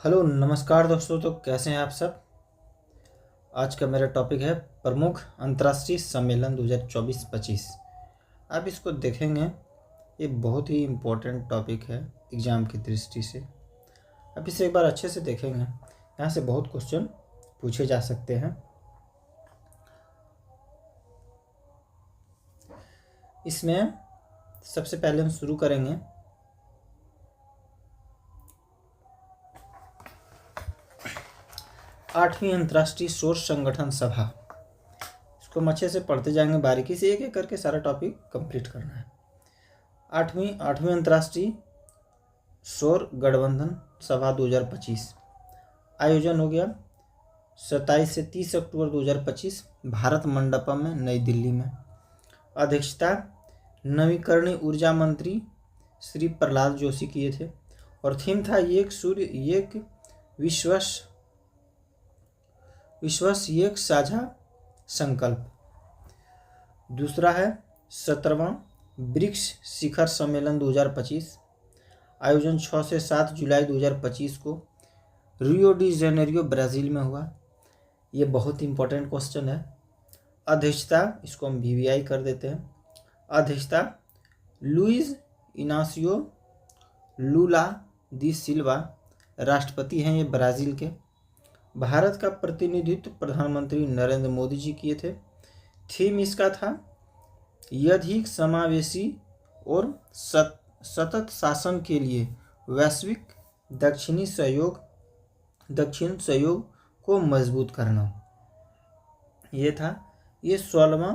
Hello नमस्कार दोस्तों। तो कैसे हैं आप सब। आज का मेरा टॉपिक है प्रमुख अंतर्राष्ट्रीय सम्मेलन 2024-25। आप इसको देखेंगे, ये बहुत ही इम्पोर्टेंट टॉपिक है एग्ज़ाम की दृष्टि से। आप इसे एक बार अच्छे से देखेंगे, यहाँ से बहुत क्वेश्चन पूछे जा सकते हैं। इसमें सबसे पहले हम शुरू करेंगे 8वीं अंतर्राष्ट्रीय सौर संगठन सभा। इसको हम अच्छे से पढ़ते जाएंगे, बारीकी से एक एक करके सारा टॉपिक कंप्लीट करना है। आठवीं अंतर्राष्ट्रीय सौर गठबंधन सभा 2025 आयोजन हो गया 27 से 30 अक्टूबर 2025 भारत मंडपम में, नई दिल्ली में। अध्यक्षता नवीकरणीय ऊर्जा मंत्री श्री प्रहलाद जोशी किए थे और थीम था एक सूर्य एक विश्वास एक साझा संकल्प। दूसरा है 17वां ब्रिक्स शिखर सम्मेलन 2025 आयोजन 6 से 7 जुलाई 2025 को रियो डी जेनेरियो ब्राज़ील में हुआ। ये बहुत इंपॉर्टेंट क्वेश्चन है। अध्यक्षता, इसको हम वीवीआई कर देते हैं। अध्यक्षता लुइज इनासियो लूला दी सिल्वा राष्ट्रपति हैं, ये ब्राज़ील के। भारत का प्रतिनिधित्व प्रधानमंत्री नरेंद्र मोदी जी किए थे। थीम इसका था अधिक समावेशी और सतत शासन के लिए वैश्विक दक्षिण सहयोग को मजबूत करना। ये था। ये 16वां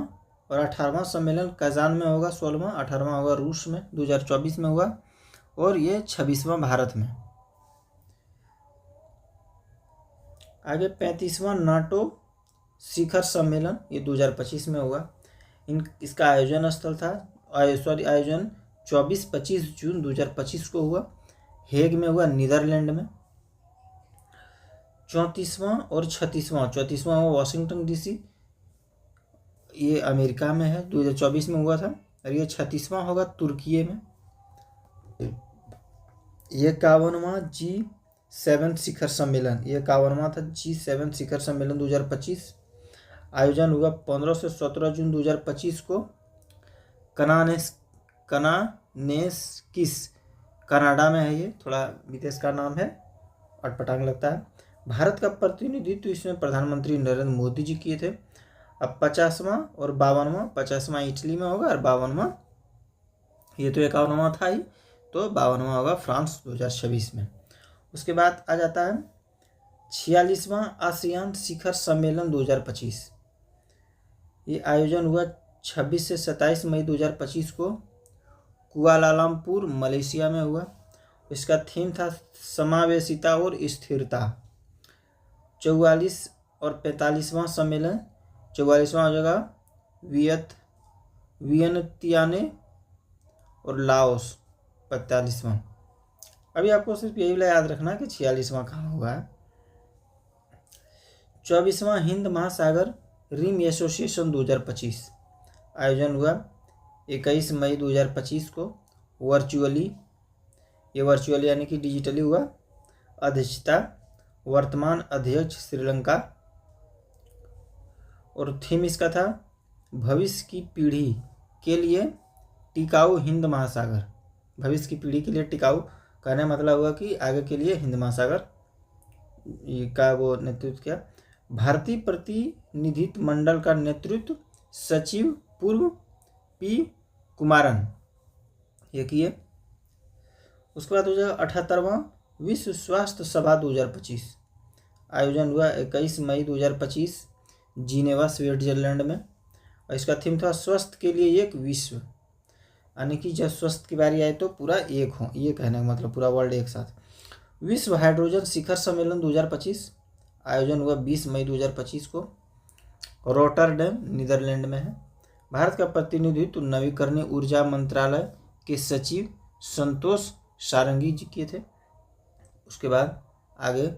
और 18वां सम्मेलन कजान में होगा। 16वां, 18वां होगा रूस में 2024 में हुआ और ये 26वां भारत में। आगे 35वां नाटो शिखर सम्मेलन, ये 2025 में हुआ। इसका आयोजन स्थल था आयोजन 24-25 जून 2025 को हुआ, हेग में हुआ, नीदरलैंड में। 34वां और 36वां हुआ वाशिंगटन डीसी, ये अमेरिका में है, 2024 में हुआ था। और ये 36वां होगा तुर्की में। ये 51वां G7 शिखर सम्मेलन, ये 51वां था G7 शिखर सम्मेलन 2025 आयोजन हुआ 15 से 17 जून 2025 को कनानेस्किस कनाडा में है। ये थोड़ा विदेश का नाम है, अटपटांग लगता है। भारत का प्रतिनिधित्व इसमें प्रधानमंत्री नरेंद्र मोदी जी किए थे। अब 50वां और 52वां, 50वां इटली में होगा और 52वां, ये तो 51वां था ही, तो 52वां होगा फ्रांस 2026 में। उसके बाद आ जाता है 46वां आसियान शिखर सम्मेलन 2025। ये आयोजन हुआ 26 से 27 मई 2025 को कुआलालंपुर मलेशिया में हुआ। इसका थीम था समावेशिता और स्थिरता। 44 और 45वां सम्मेलन, 44वां हो जाएगा वियनतियाने और लाओस 45वां। अभी आपको सिर्फ यही याद रखना कि 46वां कहाँ हुआ है। 24वां हिंद महासागर रिम एसोसिएशन 2025 आयोजन हुआ 21 मई 2025 को वर्चुअली, ये वर्चुअली यानी कि डिजिटली हुआ। अध्यक्षता वर्तमान अध्यक्ष श्रीलंका और थीम इसका था भविष्य की पीढ़ी के लिए टिकाऊ हिंद महासागर। भविष्य की पीढ़ी के लिए टिकाऊ कहने मतलब हुआ कि आगे के लिए हिंद महासागर का वो नेतृत्व किया। भारतीय प्रतिनिधित्व मंडल का नेतृत्व सचिव पूर्व पी कुमारन ये किए। उसके बाद हो जाएगा 78वां विश्व स्वास्थ्य सभा 2025 आयोजन हुआ 21 मई 2025 जिनेवा स्विट्जरलैंड में। और इसका थीम था स्वस्थ के लिए एक विश्व, यानी कि जब स्वस्थ की बारी आए तो पूरा एक हो, ये कहने का मतलब पूरा वर्ल्ड एक साथ। विश्व हाइड्रोजन शिखर सम्मेलन 2025 आयोजन हुआ 20 मई 2025 को रोटरडैम नीदरलैंड में है। भारत का प्रतिनिधित्व नवीकरणीय ऊर्जा मंत्रालय के सचिव संतोष सारंगी जी किए थे। उसके बाद आगे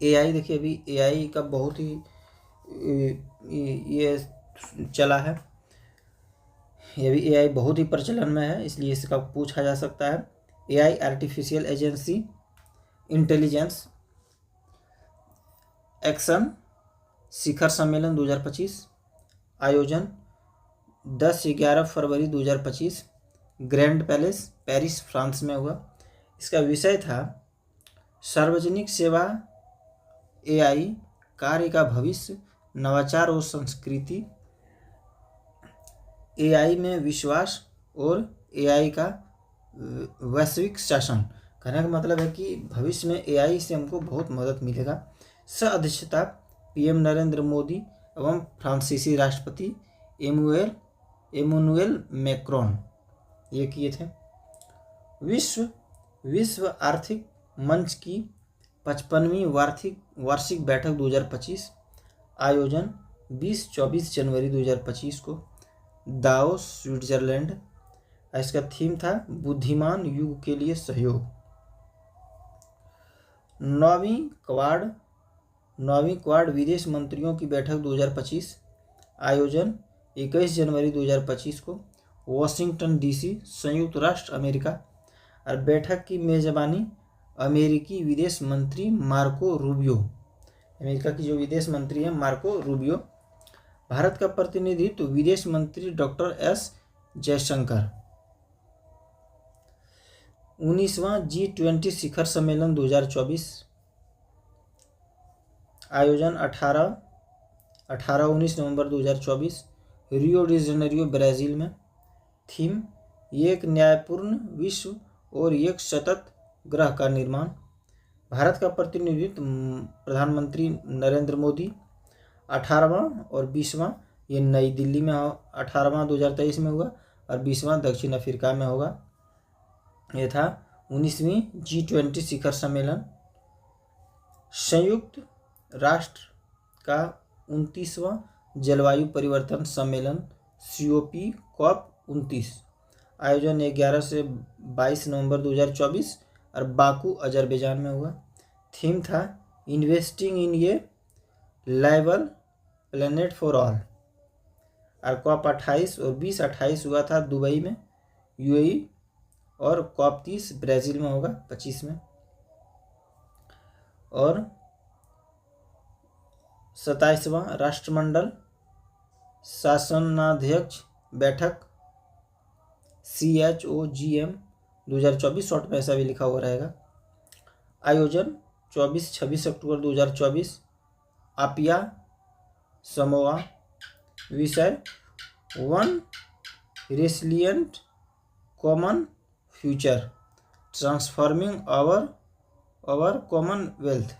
एआई देखिए, अभी एआई का बहुत ही ये चला है, ये भी एआई बहुत ही प्रचलन में है, इसलिए इसका पूछा जा सकता है। AI artificial agency intelligence action शिखर सम्मेलन 2025 आयोजन 10-11 फरवरी 2025 ग्रैंड पैलेस पेरिस फ्रांस में हुआ। इसका विषय था सार्वजनिक सेवा AI कार्य का भविष्य, नवाचार और संस्कृति, AI में विश्वास और AI का वैश्विक शासन। कहने का मतलब है कि भविष्य में AI से हमको बहुत मदद मिलेगा। सह-अध्यक्षता PM नरेंद्र मोदी एवं फ्रांसीसी राष्ट्रपति एमुनुएल मैक्रोन ये किए थे। विश्व आर्थिक मंच की 55वीं वार्षिक बैठक 2025 आयोजन 20-24 जनवरी 2025 को दावोस स्विट्जरलैंड। इसका थीम था बुद्धिमान युग के लिए सहयोग। नौवीं क्वाड विदेश मंत्रियों की बैठक 2025 आयोजन 21 जनवरी 2025 को वॉशिंगटन DC संयुक्त राष्ट्र अमेरिका। और बैठक की मेजबानी अमेरिकी विदेश मंत्री मार्को रूबियो, अमेरिका की जो विदेश मंत्री हैं मार्को रूबियो। भारत का प्रतिनिधित्व विदेश मंत्री डॉक्टर S जयशंकर। 19वां G20 शिखर सम्मेलन 2024 आयोजन 18-19 नवंबर 2024 रियो डी जेनेरियो ब्राज़ील में। थीम एक न्यायपूर्ण विश्व और एक सतत ग्रह का निर्माण। भारत का प्रतिनिधित्व प्रधानमंत्री नरेंद्र मोदी। 18वां और 20वां ये नई दिल्ली में 18वां 2023 में हुआ और 20वां दक्षिण अफ्रीका में होगा। यह था 19वीं G20 शिखर सम्मेलन। संयुक्त राष्ट्र का 29वां जलवायु परिवर्तन सम्मेलन COP29 आयोजन 11 से 22 नवंबर 2024 और बाकू अजरबैजान में हुआ। थीम था investing in A liable planet for all. और COP28 और 20-28 हुआ था दुबई में UAE और COP30 ब्राज़ील में होगा 25 में। और 27वां राष्ट्रमंडल शासनाध्यक्ष बैठक CHOGM 2024 शॉर्ट में ऐसा भी लिखा हुआ रहेगा। आयोजन 24-26 अक्टूबर 2024 आपिया समोआ। विषय one resilient common future transforming our commonwealth.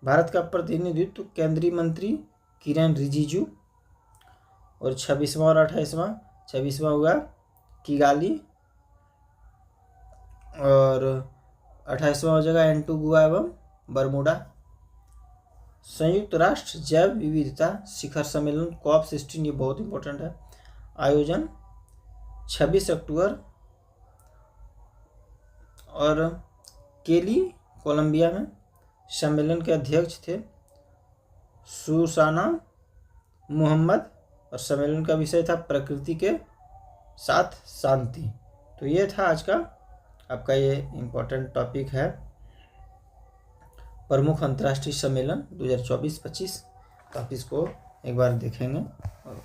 Bharat का प्रतिनिधित्व केंद्रीय मंत्री किरेन रिजिजू। और 26वां और 28वां हुआ किगाली और 28वां हो जाएगा एंटीगुआ एवं बरमूडा। संयुक्त राष्ट्र जैव विविधता शिखर सम्मेलन COP16 ये बहुत इंपॉर्टेंट है। आयोजन 26 अक्टूबर और केली कोलंबिया में। सम्मेलन के अध्यक्ष थे सुसाना मोहम्मद और सम्मेलन का विषय था प्रकृति के साथ शांति। तो ये था आज का आपका ये इम्पोर्टेंट टॉपिक है प्रमुख अंतर्राष्ट्रीय सम्मेलन 2024-25। तो आप इसको एक बार देखेंगे और